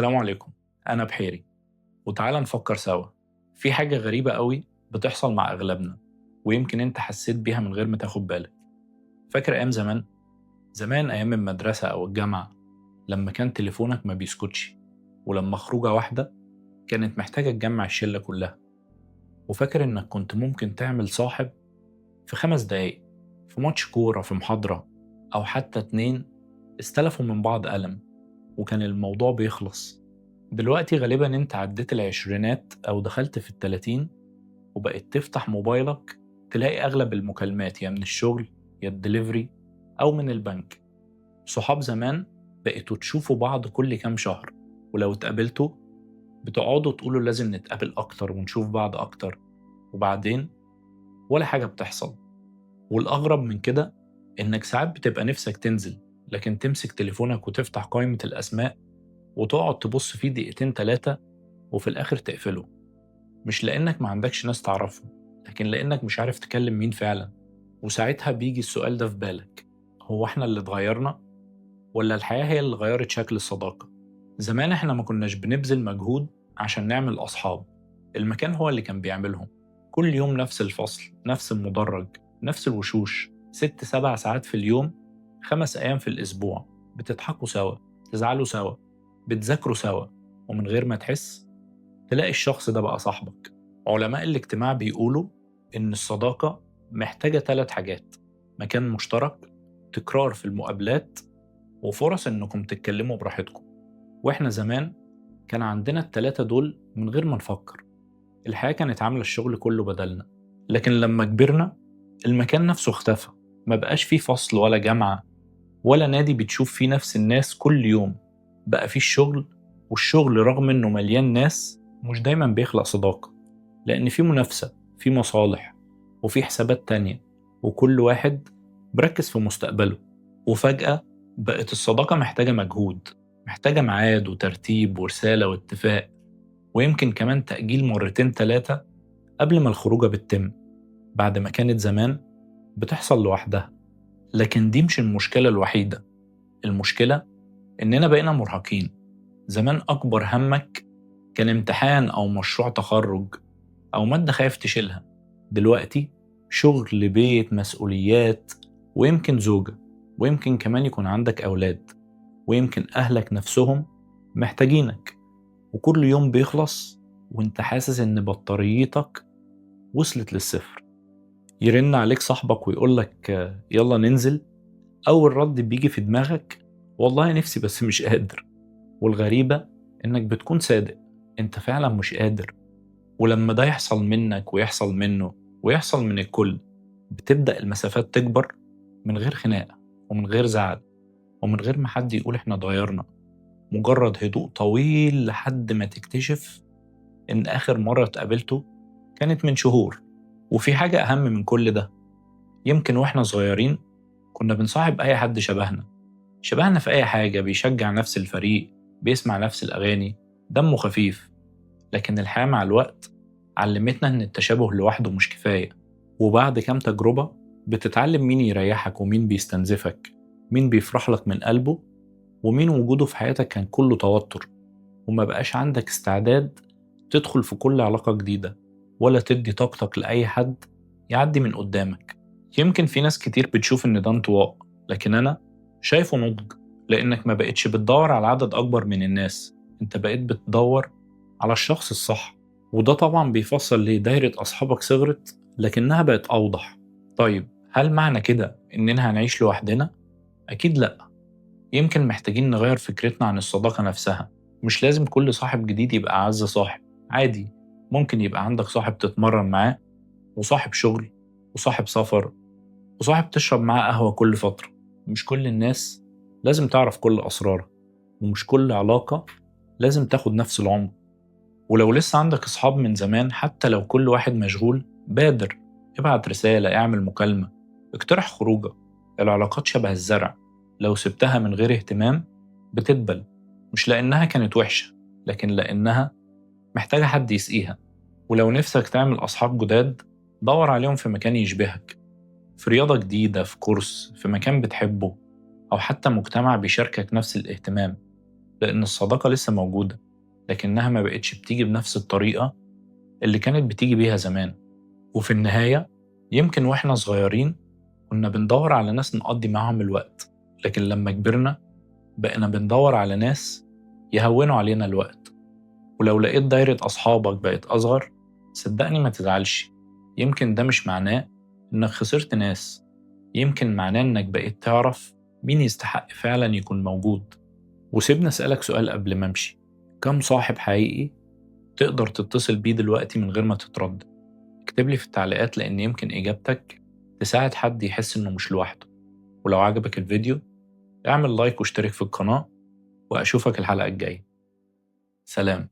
السلام عليكم. أنا بحيري، وتعالى نفكر سوا. في حاجة غريبة قوي بتحصل مع أغلبنا، ويمكن أنت حسيت بيها من غير ما تاخد بالك. فاكر أيام زمان؟ زمان أيام المدرسة أو الجامعة، لما كان تليفونك ما بيسكتش، ولما خروجة واحدة كانت محتاجة تجمع الشلة كلها. وفاكر إنك كنت ممكن تعمل صاحب في 5 دقايق، في ماتش كورة، في محاضرة، أو حتى اتنين استلفوا من بعض قلم وكان الموضوع بيخلص. دلوقتي غالبا انت عديت العشرينات او دخلت في ال30، وبقيت تفتح موبايلك تلاقي اغلب المكالمات يا من الشغل يا الدليفري او من البنك. صحاب زمان بقيتوا تشوفوا بعض كل كام شهر، ولو اتقابلتوا بتقعدوا تقولوا لازم نتقابل اكتر ونشوف بعض اكتر، وبعدين ولا حاجة بتحصل. والاغرب من كده انك ساعات بتبقى نفسك تنزل، لكن تمسك تليفونك وتفتح قائمة الاسماء وتقعد تبص فيه دقيقتين تلاتة، وفي الآخر تقفله. مش لأنك ما عندكش ناس تعرفهم، لكن لأنك مش عارف تكلم مين فعلا. وساعتها بيجي السؤال ده في بالك: هو احنا اللي اتغيرنا، ولا الحياة هي اللي غيرت شكل الصداقة؟ زمان احنا ما كناش بنبذل مجهود عشان نعمل أصحاب، المكان هو اللي كان بيعملهم. كل يوم نفس الفصل، نفس المدرج، نفس الوشوش، 6 7 ساعات في اليوم، 5 أيام في الأسبوع. بتضحكوا سوا، تزعلوا سوا، بتذاكروا سوا، ومن غير ما تحس تلاقي الشخص ده بقى صاحبك. علماء الاجتماع بيقولوا إن الصداقة محتاجة 3 حاجات: مكان مشترك، تكرار في المقابلات، وفرص إنكم تتكلموا براحتكم. وإحنا زمان كان عندنا ال3 دول من غير ما نفكر. الحياة كانت عاملة الشغل كله بدلنا. لكن لما كبرنا المكان نفسه اختفى، ما بقاش فيه فصل ولا جامعة ولا نادي بتشوف فيه نفس الناس كل يوم. بقى فيه الشغل، والشغل رغم إنه مليان ناس مش دايما بيخلق صداقة، لأن فيه منافسة، فيه مصالح، وفيه حسابات تانية، وكل واحد بركز في مستقبله. وفجأة بقت الصداقة محتاجة مجهود، محتاجة ميعاد وترتيب ورسالة واتفاق، ويمكن كمان تأجيل مرتين تلاتة قبل ما الخروجة بتتم، بعد ما كانت زمان بتحصل لوحدها. لكن دي مش المشكلة الوحيدة. المشكلة إننا بقينا مرهقين. زمان أكبر همك كان امتحان أو مشروع تخرج أو مادة خايف تشيلها. دلوقتي شغل، بيت، مسؤوليات، ويمكن زوجة، ويمكن كمان يكون عندك أولاد، ويمكن أهلك نفسهم محتاجينك. وكل يوم بيخلص وانت حاسس إن بطاريتك وصلت للصفر. يرن عليك صاحبك ويقولك يلا ننزل، أول رد بيجي في دماغك: والله نفسي بس مش قادر. والغريبة إنك بتكون صادق، أنت فعلا مش قادر. ولما ده يحصل منك ويحصل منه ويحصل من الكل، بتبدأ المسافات تكبر، من غير خناقة ومن غير زعل ومن غير ما حد يقول إحنا اتغيرنا. مجرد هدوء طويل لحد ما تكتشف إن آخر مرة اتقابلته كانت من شهور. وفي حاجة أهم من كل ده: يمكن وإحنا صغيرين كنا بنصاحب أي حد شبهنا في أي حاجة، بيشجع نفس الفريق، بيسمع نفس الأغاني، دمه خفيف. لكن الحياة مع الوقت علمتنا إن التشابه لوحده مش كفاية. وبعد كام تجربة بتتعلم مين يريحك ومين بيستنزفك، مين بيفرح لك من قلبه ومين وجوده في حياتك كان كله توتر. وما بقاش عندك استعداد تدخل في كل علاقة جديدة، ولا تدي طاقتك لأي حد يعدي من قدامك. يمكن في ناس كتير بتشوف إن ده انطواء، لكن أنا شايفه نضج. لأنك ما بقتش بتدور على عدد أكبر من الناس، أنت بقيت بتدور على الشخص الصح. وده طبعا بيفسر ليه دايرة أصحابك صغرت لكنها بقت أوضح. طيب، هل معنى كده إننا هنعيش لوحدنا؟ أكيد لأ. يمكن محتاجين نغير فكرتنا عن الصداقة نفسها. مش لازم كل صاحب جديد يبقى أعز صاحب، عادي. ممكن يبقى عندك صاحب تتمرن معاه، وصاحب شغل، وصاحب سفر، وصاحب تشرب معاه قهوة كل فترة. مش كل الناس لازم تعرف كل أسرارك، ومش كل علاقة لازم تاخد نفس العمر. ولو لسه عندك أصحاب من زمان، حتى لو كل واحد مشغول، بادر، ابعت رسالة، اعمل مكالمة، اقترح خروجة. العلاقات شبه الزرع، لو سبتها من غير اهتمام بتدبل، مش لأنها كانت وحشة، لكن لأنها محتاجة حد يسقيها. ولو نفسك تعمل أصحاب جداد، دور عليهم في مكان يشبهك، في رياضة جديدة، في كورس، في مكان بتحبه، أو حتى مجتمع بيشاركك نفس الاهتمام. لأن الصداقة لسه موجودة، لكنها ما بقتش بتيجي بنفس الطريقة اللي كانت بتيجي بيها زمان. وفي النهاية يمكن وإحنا صغيرين كنا بندور على ناس نقضي معاهم الوقت، لكن لما كبرنا بقينا بندور على ناس يهونوا علينا الوقت. ولو لقيت دايرة أصحابك بقت أصغر، صدقني ما تزعلش. يمكن ده مش معناه إنك خسرت ناس، يمكن معناه إنك بقيت تعرف مين يستحق فعلا يكون موجود. وسيبني أسألك سؤال قبل ما أمشي، كم صاحب حقيقي تقدر تتصل بيه دلوقتي من غير ما تتردد؟ اكتب لي في التعليقات، لأن يمكن إجابتك تساعد حد يحس إنه مش لوحده. ولو عجبك الفيديو اعمل لايك واشترك في القناة، وأشوفك الحلقة الجاية. سلام.